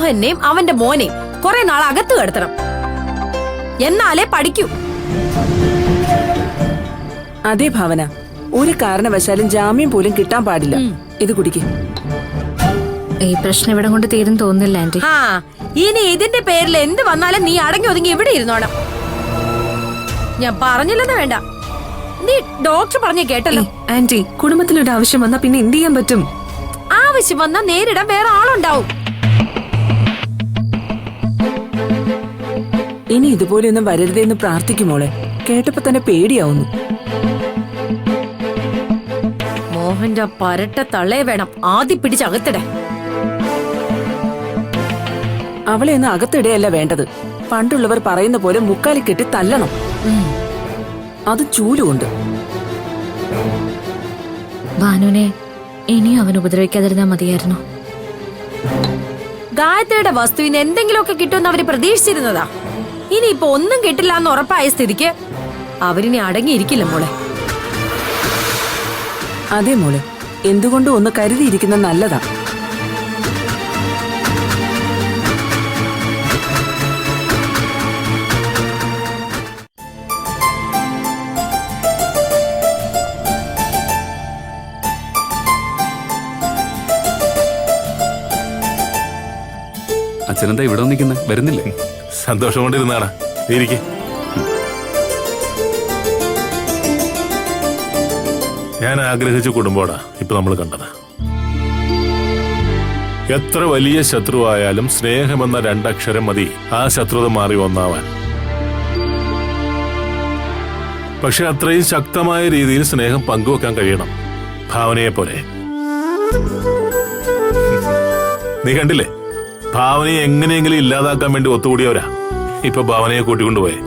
മോഹനെയും അവന്റെ മോനെയും കുറെ നാൾ അകത്ത് കിടത്തണം, എന്നാലേ പഠിക്കൂ. അതേ ഭാവന, ഒരു കാരണവശാലും ജാമ്യം പോലും കിട്ടാൻ പാടില്ല. ഇത് കുടിക്ക്. ഈ പ്രശ്നം ഇവിടെ കൊണ്ട് തീരും തോന്നുന്നില്ല ആന്റി. ആ, ഇനി ഇതിന്റെ പേരിൽ എന്ത് വന്നാലും നീ അടങ്ങി ഒതുങ്ങി ഇവിടെ ഇരുന്നോണം. ഞാൻ പറഞ്ഞില്ലെന്ന് വേണ്ട, നീ ഡോക്ടർ പറഞ്ഞ കേട്ടല്ലോ. ആന്റി, കുടുംബത്തിലൊരു ആവശ്യം വന്നാ പിന്നെ എന്ത് ചെയ്യാൻ പറ്റും? ആവശ്യം വന്നാ നേരിടാൻ വേറെ ആളുണ്ടാവും. ഇനി ഇതുപോലെയൊന്നും വരരുതെന്ന് പ്രാർത്ഥിക്കുമോളെ. കേട്ടപ്പോ തന്നെ പേടിയാവുന്നു. മോഹന്റെ പരട്ട തള്ളയെ വേണം ആദ്യം പിടിച്ചകത്തിടെ. അവളെ ഒന്നും അകത്തിടെയല്ല വേണ്ടത്. പണ്ടുള്ളവർ പറയുന്ന പോലെ മുക്കാലി കെട്ടി തല്ലണം. അത് ചൂലുകൊണ്ട്. ഭാനുവിനെ ഇനിയും അവൻ ഉപദ്രവിക്കാതിരുന്നാ മതിയായിരുന്നു. ഗായത്രിയുടെ വസ്തുവിന് എന്തെങ്കിലുമൊക്കെ കിട്ടുമെന്ന് അവര് പ്രതീക്ഷിച്ചിരുന്നതാ. ഇനിയിപ്പോ ഒന്നും കിട്ടില്ല എന്ന് ഉറപ്പായ സ്ഥിതിക്ക് അവരിനി അടങ്ങിയിരിക്കില്ല മോളെ. അതെ മോളെ, എന്തുകൊണ്ടും ഒന്ന് കരുതിയിരിക്കുന്ന നല്ലതാ. അച്ഛനെന്താ ഇവിടെ നിൽക്കുന്നത്? വരുന്നില്ലേ? സന്തോഷം കൊണ്ടിരുന്നാണ്. ഇരിക്കെ. ഞാൻ ആഗ്രഹിച്ച കുടുംബോടാ ഇപ്പൊ നമ്മൾ കണ്ടത്. എത്ര വലിയ ശത്രുവായാലും സ്നേഹമെന്ന രണ്ടക്ഷരം മതി ആ ശത്രുത മാറി ഒന്നാവാൻ. പക്ഷെ അത്രയും ശക്തമായ രീതിയിൽ സ്നേഹം പങ്കുവെക്കാൻ കഴിയണം, ഭാവനയെ പോലെ. നീ കണ്ടില്ലേ, ഭാവനയെ എങ്ങനെയെങ്കിലും ഇല്ലാതാക്കാൻ വേണ്ടി ഒത്തുകൂടിയവരാ ഇപ്പൊ ഭാവനയെ കൂട്ടിക്കൊണ്ടുപോയെ.